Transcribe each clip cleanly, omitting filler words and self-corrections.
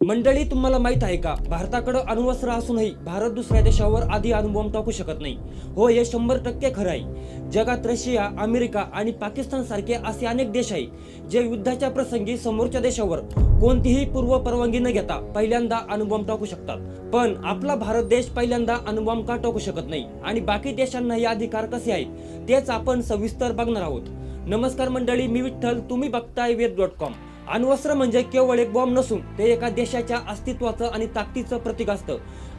मंडळी, तुम्हाला माहित आहे का, भारताकडे अण्वस्त्र असूनही भारत दुसऱ्या देशावर आधी अणुबॉम्ब टाकू शकत नाही. हो, हे 100% खरं आहे. जगात रशिया, अमेरिका आणि पाकिस्तान सारखे असे अनेक देश आहेत जे युद्धाच्या प्रसंगी समोरच्या देशावर कोणतीही पूर्व परवानगी न घेता पहिल्यांदा अणुबॉम्ब टाकू शकतात. पण आपला भारत देश पहिल्यांदा अणुबॉम्ब का टाकू शकत नाही आणि बाकी देशांना हे अधिकार कसे आहेत तेच आपण सविस्तर बघणार आहोत. नमस्कार मंडळी, मी विठ्ठल, तुम्ही बघताय वेद.com. अण्वस्त्र म्हणजे केवळ एक बॉम्ब नसून ते एका देशाच्या अस्तित्वाचं आणि ताकदीचं प्रतीक असतं.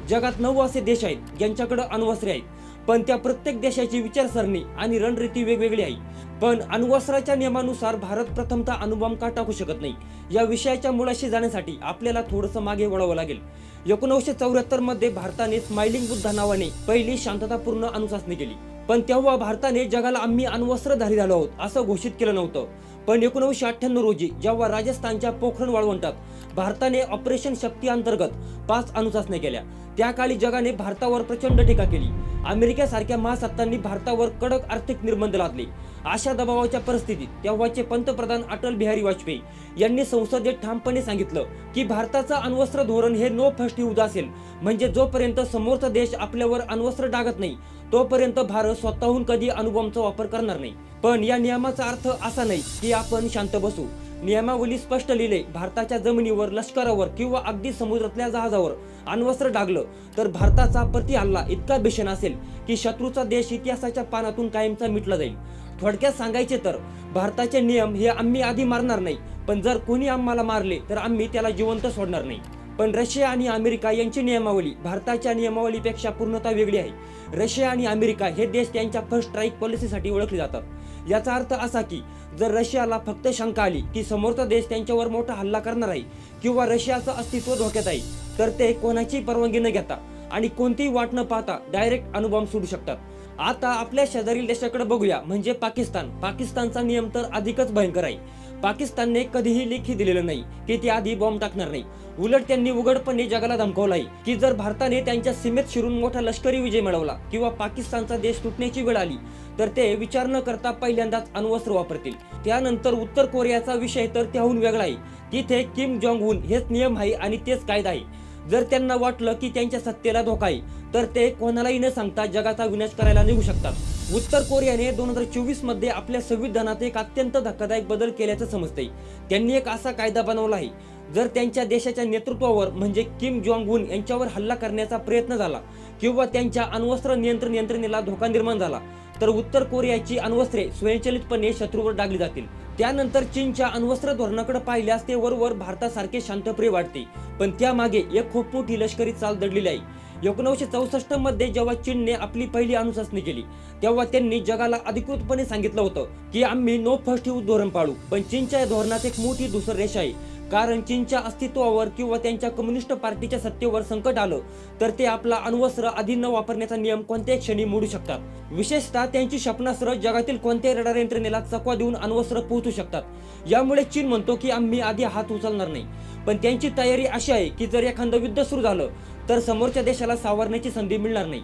जगात 9 असे देश आहेत ज्यांच्याकडे अण्वस्त्रे आहेत, पण त्या प्रत्येक देशाची विचारसरणी आणि रणनीती वेगवेगळी आहे. पण अण्वस्त्राच्या नियमानुसार भारत प्रथमतः अणुबॉम्ब का टाकू शकत नाही, या विषयाच्या मुळाशी जाण्यासाठी आपल्याला थोडंसं मागे वळावं लागेल. 1974 मध्ये भारताने स्माइलिंग बुद्धा नावाने पहिली शांततापूर्ण अणुचाचणी केली. पण तेव्हा भारताने जगाला आम्ही अण्वस्त्रधारी झालो आहोत असं घोषित केलं नव्हतं. पण 1998 रोजी जेव्हा राजस्थानच्या पोखरण वाळवंटात भारताने ऑपरेशन शक्ती अंतर्गत 5 अणुचाचण्या केल्या, त्या काळी जगाने भारतावर प्रचंड टीका केली. अमेरिकेसारख्या महासत्तांनी भारतावर कडक आर्थिक निर्बंध लादले. अशा दबावाच्या परिस्थितीत तेव्हाचे पंतप्रधान अटल बिहारी वाजपेयी यांनी संसदेत ठामपणे सांगितलं की भारताचं अण्वस्त्र धोरण हे नो फर्स्ट यूज असेल, म्हणजे जोपर्यंत समोरचा देश आपल्यावर अण्वस्त्र डागत नाही तोपर्यंत भारत स्वतःहून कधी अणुबॉम्बचा वापर करणार नाही. पण या नियमाचा अर्थ असा नाही की आपण शांत बसू. नियमावली स्पष्ट लिहिले, भारताच्या जमिनीवर, लष्करावर किंवा अगदी समुद्रातल्या जहाजावर अण्वस्त्र डागलं तर भारताचा प्रतिहल्ला इतका भीषण असेल की शत्रूचा देश इतिहासाच्या पानातून कायमचा मिटला जाईल. थोडक्यात सांगायचे तर भारताचे नियम हे आम्ही आधी मारणार नाही, पण जर कोणी आम्हाला मारले तर आम्ही त्याला जिवंत सोडणार नाही. पण रशिया आणि अमेरिका यांची नियमावली भारताच्या नियमावलीपेक्षा पूर्णतः वेगळी आहे. रशिया आणि अमेरिका हे देश त्यांच्या फर्स्ट स्ट्राईक पॉलिसीसाठी ओळखले जातात. याचा अर्थ असा की जर रशियाला फक्त शंका आली की समोरचा देश त्यांच्यावर मोठा हल्ला करणार आहे किंवा रशियाचं अस्तित्व धोक्यात आहे, तर ते कोणाची परवानगी न घेता आणि कोणतीही वाट न पाहता डायरेक्ट अणुबॉम्ब सोडू शकतात. आता आपल्या शेजारील देशाकडे बघूया, म्हणजे पाकिस्तान. पाकिस्तानचा नियम तर अधिकच भयंकर आहे. पाकिस्तानने कधीही लेखी दिलेलं नाही की ते आधी बॉम्ब टाकणार नाही. उलट त्यांनी उघडपणे जगाला धमकावलं आहे की जर भारताने त्यांच्या सीमेत शिरून मोठा लष्करी विजय मिळवला किंवा पाकिस्तानचा देश तुटण्याची वेळ आली तर ते विचार न करता पहिल्यांदाच अण्वस्त्र वापरतील. त्यानंतर उत्तर कोरियाचा विषय तर त्याहून वेगळा आहे. तिथे किम जोंग उन हेच नियम आहे आणि तेच कायदा आहे. जर त्यांना वाटलं की त्यांच्या सत्तेला धोका आहे तर ते कोणालाही न सांगता जगाचा विनाश करायला निघू शकतात. उत्तर कोरियाने 2024 मध्ये आपल्या संविधानात एक अत्यंत धक्कादायक बदल केल्याचं समजतंय. त्यांनी एक असा कायदा बनवला आहे, जर त्यांच्या देशाच्या नेतृत्वावर म्हणजे किम जोंग उन यांच्यावर हल्ला करण्याचा प्रयत्न झाला किंवा त्यांच्या अण्वस्त्र नियंत्रण यंत्रणेला धोका निर्माण झाला तर उत्तर कोरियाची अण्वस्त्रे स्वयंचलितपणे शत्रूवर डागली जातील. त्यानंतर चीनच्या अण्वस्त्र धोरणाकडे पाहिल्यास ते वरवर भारतासारखे शांतप्रिय वाटते, पण त्यामागे एक खूप मोठी लष्करी चाल दडलेली आहे. 1964 मध्ये जेव्हा चीनने आपली पहिली अणुचाचणी केली तेव्हा त्यांनी जगाला अधिकृतपणे सांगितलं होतं की आम्ही नो फर्स्ट यूज धोरण पाळू. पण चीनच्या या धोरणात एक मोठी दुसरी रेषा आहे, कारण चीनच्या अस्तित्वावर किंवा त्यांच्या कम्युनिस्ट पार्टीच्या सत्तेवर संकट आलं तर ते आपला अण्वस्त्र आधी न वापरण्याचा नियम कोणत्याही क्षणी मोडू शकतात. विशेषतः त्यांची क्षेपणास्त्र जगातील कोणत्याही रडार यंत्रणेला चकवा देऊन अण्वस्त्र पोहोचू शकतात. यामुळे चीन म्हणतो की आम्ही आधी हात उचलणार नाही. पण त्यांची तयारी अशी आहे की जर एखादं युद्ध सुरू झालं तर समोरच्या देशाला सावरण्याची संधी मिळणार नाही.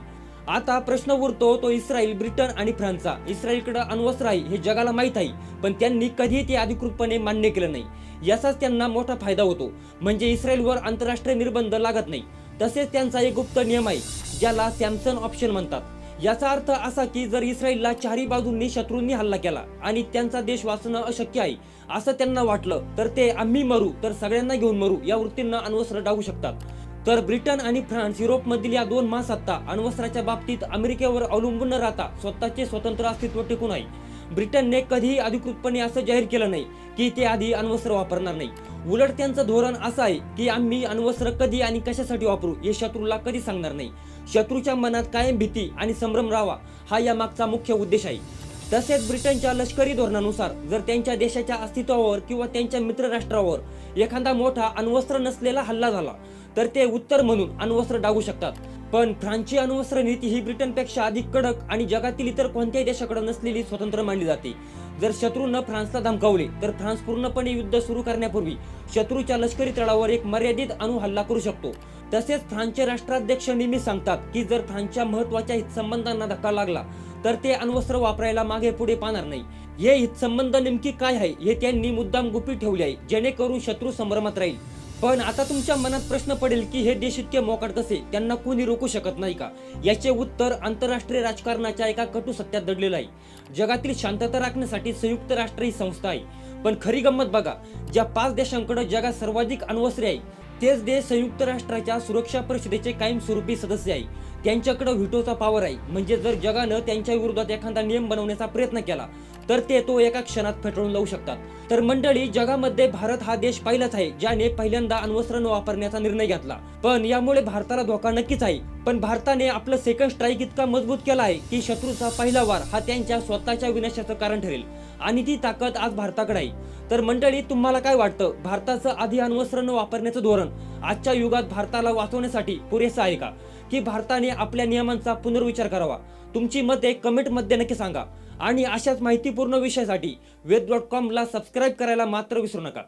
आता प्रश्न उरतो तो इस्रायल, ब्रिटन आणि फ्रान्सचा. इस्रायलकडे अण्वस्त्र आहे हे जगाला माहीत आहे, पण त्यांनी कधीही ते अधिकृतपणे मान्य केलं नाही. याचाच त्यांना मोठा फायदा होतो, म्हणजे इस्रायलवर आंतरराष्ट्रीय निर्बंध लागत नाही. तसेच त्यांचा एक गुप्त नियम आहे ज्याला सॅमसन ऑप्शन म्हणतात. याचा अर्थ असा की जर इस्रायलला चारही बाजूंनी शत्रूंनी हल्ला केला आणि त्यांचा देश वाचणं अशक्य आहे असं त्यांना वाटलं तर ते आम्ही मरू तर सगळ्यांना घेऊन मरू या वृत्तीनं अण्वस्त्र डागू शकतात. तर ब्रिटन आणि फ्रान्स, युरोपमधील या 2 महासत्ता अण्वस्त्राच्या बाबतीत अमेरिकेवर अवलंबून न राहता स्वतःचे स्वतंत्र अस्तित्व टिकून आहे. ब्रिटनने कधीही अधिकृतपणे असं जाहीर केलं नाही की ते आधी अण्वस्त्र वापरणार नाही. उलट त्यांचं धोरण असं आहे की आम्ही अण्वस्त्र कधी आणि कशासाठी वापरू हे शत्रूला कधी सांगणार नाही. शत्रूच्या मनात कायम भीती आणि संभ्रम राहावा हा यामागचा मुख्य उद्देश आहे. तसेच ब्रिटनच्या लष्करी धोरणानुसार जर त्यांच्या देशाच्या अस्तित्वावर किंवा त्यांच्या मित्र राष्ट्रावर एखादा मोठा अण्वस्त्र नसलेला हल्ला झाला तर ते उत्तर म्हणून अण्वस्त्र डागू शकतात. पण फ्रान्सची अण्वस्त्र नीती ही ब्रिटनपेक्षा अधिक कडक आणि जगातील इतर कोणत्याही देशाकडे नसलेली स्वतंत्र मानली जाते. जर शत्रूनं फ्रान्सला धमकावले तर फ्रान्स पूर्णपणे युद्ध सुरू करण्यापूर्वी शत्रूच्या लष्करी तळावर एक मर्यादित अणु हल्ला करू शकतो. तसेच फ्रान्सचे राष्ट्राध्यक्ष नेहमी सांगतात की जर फ्रान्सच्या महत्त्वाच्या हितसंबंधांना धक्का लागला तर ते अण्वस्त्र वापरायला मागे पुढे पाहणार नाही. हे हितसंबंध नेमकी काय आहे हे त्यांनी मुद्दाम गुपित ठेवले आहे, जेणेकरून शत्रू संभ्रमात राहील. पण आता तुमच्या मनात प्रश्न पडेल की हे देश इतके मोकाट कसे, त्यांना कोणी रोखू शकत नाही का? याचे उत्तर आंतरराष्ट्रीय राजकारणाच्या एका कटू सत्यात दडलेलं आहे. जगातील शांतता राखण्यासाठी संयुक्त राष्ट्र ही संस्था आहे, पण खरी गंमत बघा, ज्या 5 देशांकडे जगात सर्वाधिक अण्वस्त्रे आहे तेच देश संयुक्त राष्ट्राच्या सुरक्षा परिषदेचे कायमस्वरूपी सदस्य आहे. त्यांच्याकडे व्हिटोचा पॉवर आहे, म्हणजे जर जगानं त्यांच्या विरोधात एखादा नियम बनवण्याचा प्रयत्न केला तर ते तो एका क्षणात फेटाळून लावू शकतात. तर मंडळी, जगामध्ये भारत हा देश पहिलाच आहे ज्याने पहिल्यांदा अण्वस्त्र न वापरण्याचा निर्णय घेतला. पण यामुळे भारताला धोका नक्कीच आहे. पण भारताने आपलं सेकंड स्ट्राईक इतका मजबूत केला आहे की शत्रूचा पहिला वार हा त्यांच्या स्वतःच्या विनाशाचं कारण ठरेल, आणि ती ताकद आज भारताकडे आहे. तर मंडळी, तुम्हाला काय वाटतं, भारताचं आधी अण्वस्त्र न वापरण्याचं धोरण आजच्या युगात भारताला वाचवण्यासाठी पुरेसं आहे का, की भारताने आपल्या नियमांचा पुनर्विचार करावा? तुमची मते कमेंटमध्ये नक्की सांगा. आणि अशाच माहितीपूर्ण विषयासाठी वेद.com ला सबस्क्राईब करायला मात्र विसरू नका.